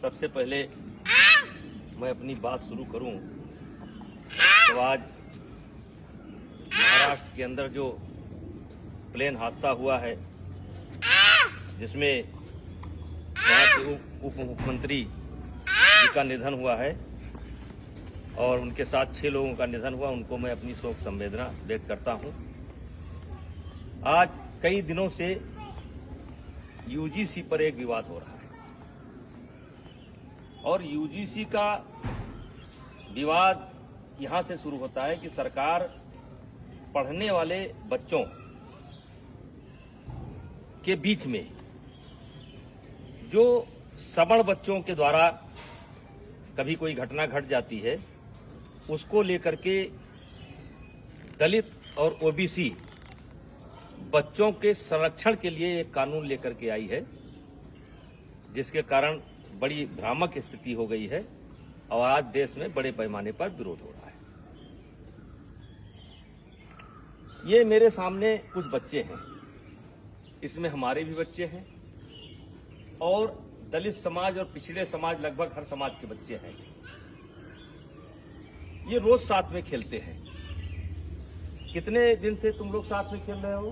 सबसे पहले मैं अपनी बात शुरू करूं तो आज महाराष्ट्र के अंदर जो प्लेन हादसा हुआ है जिसमें वहाँ के उप मुख्यमंत्री जी का निधन हुआ है और उनके साथ 6 लोगों का निधन हुआ, उनको मैं अपनी शोक संवेदना व्यक्त करता हूं। आज कई दिनों से यूजीसी पर एक विवाद हो रहा है और यूजीसी का विवाद यहां से शुरू होता है कि सरकार पढ़ने वाले बच्चों के बीच में जो सबड़ बच्चों के द्वारा कभी कोई घटना घट जाती है उसको लेकर के दलित और ओबीसी बच्चों के संरक्षण के लिए एक कानून लेकर के आई है, जिसके कारण बड़ी भ्रामक स्थिति हो गई है और आज देश में बड़े पैमाने पर विरोध हो रहा है। ये मेरे सामने कुछ बच्चे हैं, इसमें हमारे भी बच्चे हैं और दलित समाज और पिछड़े समाज लगभग हर समाज के बच्चे हैं। ये रोज साथ में खेलते हैं। कितने दिन से तुम लोग साथ में खेल रहे हो?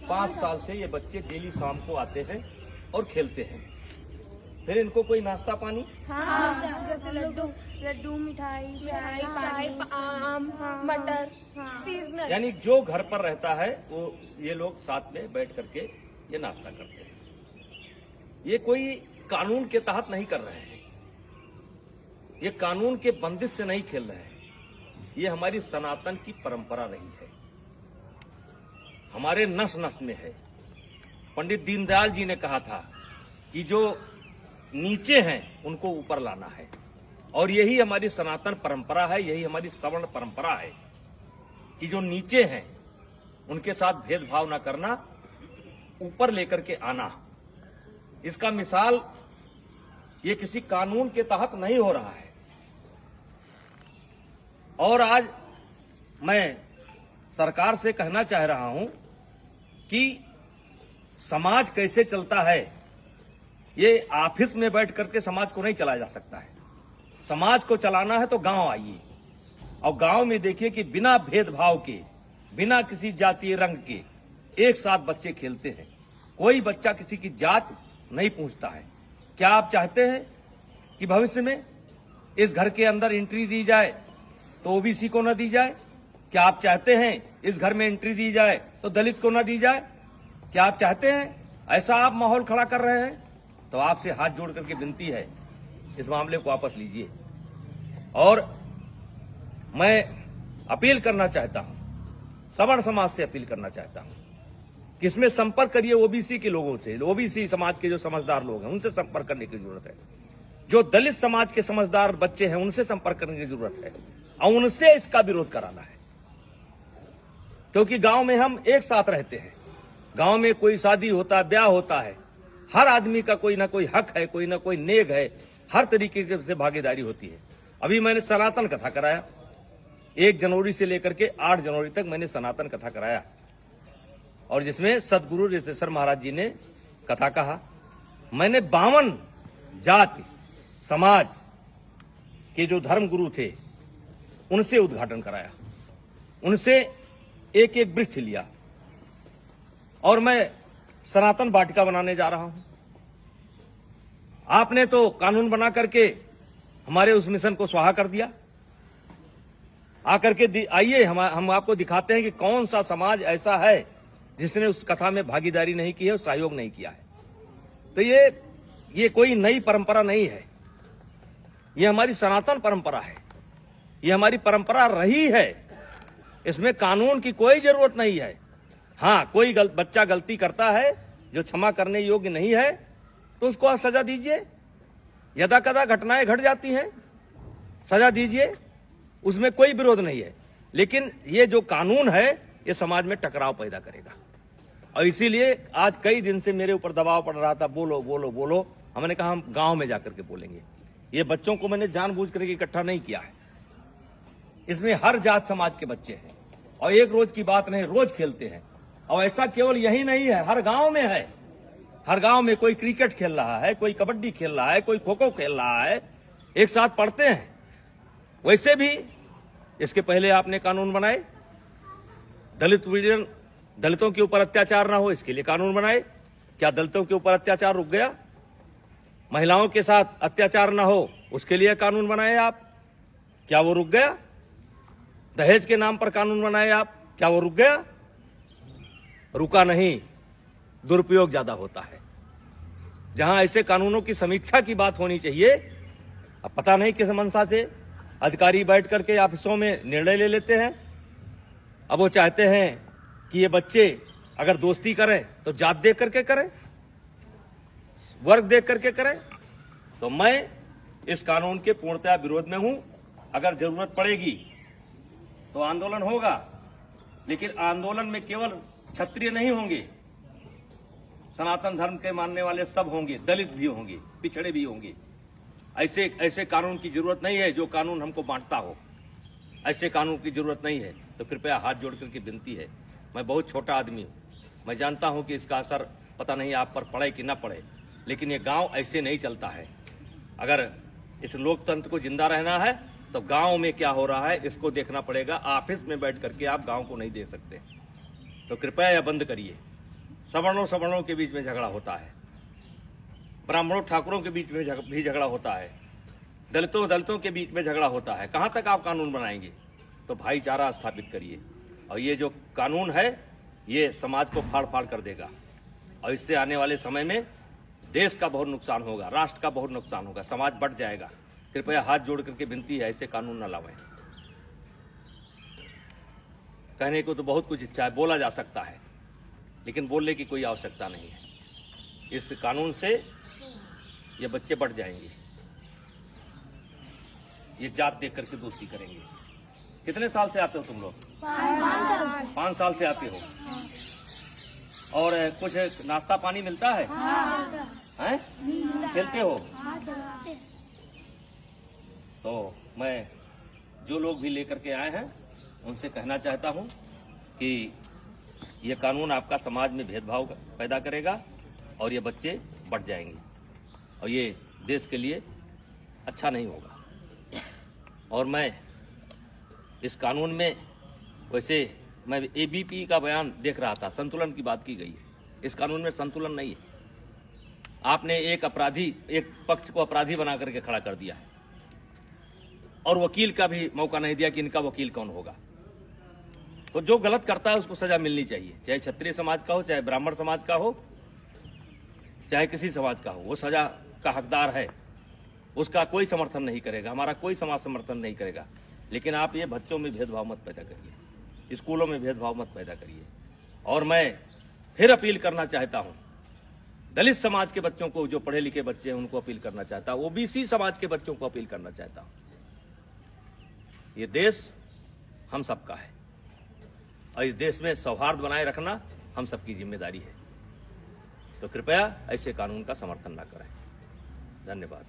5 साल से ये बच्चे डेली शाम को आते हैं और खेलते हैं। फिर इनको कोई नाश्ता पानी? हाँ, जैसे लड्डू मिठाई चाय आम मटर सीजनल, यानी जो घर पर रहता है वो ये लोग साथ में बैठ करके ये नाश्ता करते हैं। ये कोई कानून के तहत नहीं कर रहे हैं, ये कानून के बंदिश से नहीं खेल रहे हैं। ये हमारी सनातन की परंपरा रही है, हमारे नस नस में है। पंडित दीनदयाल जी ने कहा था कि जो नीचे हैं उनको ऊपर लाना है और यही हमारी सनातन परंपरा है, यही हमारी सवर्ण परंपरा है कि जो नीचे हैं उनके साथ भेदभाव न करना, ऊपर लेकर के आना। इसका मिसाल ये किसी कानून के तहत नहीं हो रहा है। और आज मैं सरकार से कहना चाह रहा हूं कि समाज कैसे चलता है, ये ऑफिस में बैठ करके समाज को नहीं चलाया जा सकता है। समाज को चलाना है तो गांव आइए और गांव में देखिए कि बिना भेदभाव के, बिना किसी जातीय रंग के एक साथ बच्चे खेलते हैं। कोई बच्चा किसी की जात नहीं पूछता है। क्या आप चाहते हैं कि भविष्य में इस घर के अंदर एंट्री दी जाए तो ओबीसी को न दी जाए? क्या आप चाहते हैं इस घर में एंट्री दी जाए तो दलित को न दी जाए? क्या आप चाहते हैं ऐसा आप माहौल खड़ा कर रहे हैं? तो आपसे हाथ जोड़ करके विनती है, इस मामले को वापस लीजिए। और मैं अपील करना चाहता हूं, सवर्ण समाज से अपील करना चाहता हूं कि इसमें संपर्क करिए ओबीसी के लोगों से। ओबीसी समाज के जो समझदार लोग हैं उनसे संपर्क करने की जरूरत है। जो दलित समाज के समझदार बच्चे हैं उनसे संपर्क करने की जरूरत है और उनसे इसका विरोध कराना है, क्योंकि गांव में हम एक साथ रहते हैं। गांव में कोई शादी होता है, ब्याह होता है, हर आदमी का कोई ना कोई हक है, कोई ना कोई नेग है, हर तरीके से भागीदारी होती है। अभी मैंने सनातन कथा कराया, 1 जनवरी से लेकर के 8 जनवरी तक मैंने सनातन कथा कराया और जिसमें सदगुरु रितेश्वर महाराज जी ने कथा कहा। मैंने 52 जाति समाज के जो धर्म गुरु थे उनसे उद्घाटन कराया, उनसे एक एक वृक्ष लिया और मैं सनातन वाटिका बनाने जा रहा हूं। आपने तो कानून बना करके हमारे उस मिशन को स्वाहा कर दिया। आकर के आइए हम आपको दिखाते हैं कि कौन सा समाज ऐसा है जिसने उस कथा में भागीदारी नहीं की है, सहयोग नहीं किया है। तो ये कोई नई परंपरा नहीं है, ये हमारी सनातन परंपरा है, ये हमारी परंपरा रही है। इसमें कानून की कोई जरूरत नहीं है। हाँ, कोई बच्चा गलती करता है जो क्षमा करने योग्य नहीं है तो उसको आप सजा दीजिए। यदा कदा घटनाएं घट जाती हैं, सजा दीजिए, उसमें कोई विरोध नहीं है। लेकिन ये जो कानून है ये समाज में टकराव पैदा करेगा और इसीलिए आज कई दिन से मेरे ऊपर दबाव पड़ रहा था, बोलो बोलो बोलो। हमने कहा हम गांव में जाकर के बोलेंगे। ये बच्चों को मैंने जानबूझ करके इकट्ठा नहीं किया है, इसमें हर जात समाज के बच्चे हैं और एक रोज की बात नहीं, रोज खेलते हैं। और ऐसा केवल यही नहीं है, हर गांव में है। हर गांव में कोई क्रिकेट खेल रहा है, कोई कबड्डी खेल रहा है, कोई खो खो खेल रहा है, एक साथ पढ़ते हैं। वैसे भी इसके पहले आपने कानून बनाए, दलितों के ऊपर अत्याचार ना हो इसके लिए कानून बनाए। क्या दलितों के ऊपर अत्याचार रुक गया? महिलाओं के साथ अत्याचार ना हो उसके लिए कानून बनाए आप, क्या वो रुक गया? दहेज के नाम पर कानून बनाए आप, क्या वो रुक गया? रुका नहीं, दुरुपयोग ज्यादा होता है। जहां ऐसे कानूनों की समीक्षा की बात होनी चाहिए, अब पता नहीं किस मंशा से अधिकारी बैठ करके ऑफिसों में निर्णय ले लेते हैं। अब वो चाहते हैं कि ये बच्चे अगर दोस्ती करें तो जात देख करके करें, वर्ग देख करके करें। तो मैं इस कानून के पूर्णतः विरोध में हूं। अगर जरूरत पड़ेगी तो आंदोलन होगा, लेकिन आंदोलन में केवल क्षत्रिय नहीं होंगे, सनातन धर्म के मानने वाले सब होंगे, दलित भी होंगे, पिछड़े भी होंगे। ऐसे कानून की जरूरत नहीं है जो कानून हमको बांटता हो। ऐसे कानून की जरूरत नहीं है। तो कृपया हाथ जोड़ करके विनती है, मैं बहुत छोटा आदमी हूं, मैं जानता हूं कि इसका असर पता नहीं आप पर पड़े कि ना पड़े, लेकिन ये गांव ऐसे नहीं चलता है। अगर इस लोकतंत्र को जिंदा रहना है तो गांव में क्या हो रहा है इसको देखना पड़ेगा। ऑफिस में बैठ करके आप गांव को नहीं दे सकते। तो कृपया यह बंद करिए। सवर्णों के बीच में झगड़ा होता है, ब्राह्मणों ठाकुरों के बीच में भी झगड़ा होता है, दलितों के बीच में झगड़ा होता है। कहां तक आप कानून बनाएंगे? तो भाईचारा स्थापित करिए। और ये जो कानून है ये समाज को फाड़ फाड़ कर देगा, और इससे आने वाले समय में देश का बहुत नुकसान होगा, राष्ट्र का बहुत नुकसान होगा, समाज बढ़ जाएगा। कृपया हाथ जोड़ करके विनती है, ऐसे कानून न लावें। कहने को तो बहुत कुछ इच्छा है, बोला जा सकता है, लेकिन बोलने की कोई आवश्यकता नहीं है। इस कानून से ये बच्चे बढ़ जाएंगे, ये जात देख करके दोस्ती करेंगे। कितने साल से आते हो तुम लोग? 5 साल से आते हो। और कुछ नाश्ता पानी मिलता है? हैं? खेलते हो? तो मैं जो लोग भी लेकर के आए हैं उनसे कहना चाहता हूं कि ये कानून आपका समाज में भेदभाव पैदा करेगा और ये बच्चे बढ़ जाएंगे, और ये देश के लिए अच्छा नहीं होगा। और मैं इस कानून में, वैसे मैं एबीपी का बयान देख रहा था, संतुलन की बात की गई है। इस कानून में संतुलन नहीं है। आपने एक पक्ष को अपराधी बना करके खड़ा कर दिया है, और वकील का भी मौका नहीं दिया कि इनका वकील कौन होगा। तो जो गलत करता है उसको सजा मिलनी चाहिए, चाहे क्षत्रिय समाज का हो, चाहे ब्राह्मण समाज का हो, चाहे किसी समाज का हो, वो सजा का हकदार है। उसका कोई समर्थन नहीं करेगा, हमारा कोई समाज समर्थन नहीं करेगा। लेकिन आप ये बच्चों में भेदभाव मत पैदा करिए, स्कूलों में भेदभाव मत पैदा करिए। और मैं फिर अपील करना चाहता हूं, दलित समाज के बच्चों को, जो पढ़े लिखे बच्चे हैं उनको अपील करना चाहता हूं, ओबीसी समाज के बच्चों को अपील करना चाहता हूं। ये देश हम सबका है, और इस देश में सौहार्द बनाए रखना हम सबकी जिम्मेदारी है। तो कृपया ऐसे कानून का समर्थन न करें। धन्यवाद।